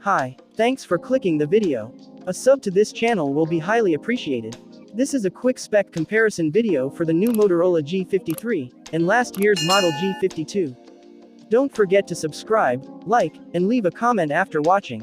Hi, thanks for clicking the video. A sub to this channel will be highly appreciated. This is a quick spec comparison video for the new Motorola G53 and last year's model G52. Don't forget to subscribe, like, and leave a comment after watching.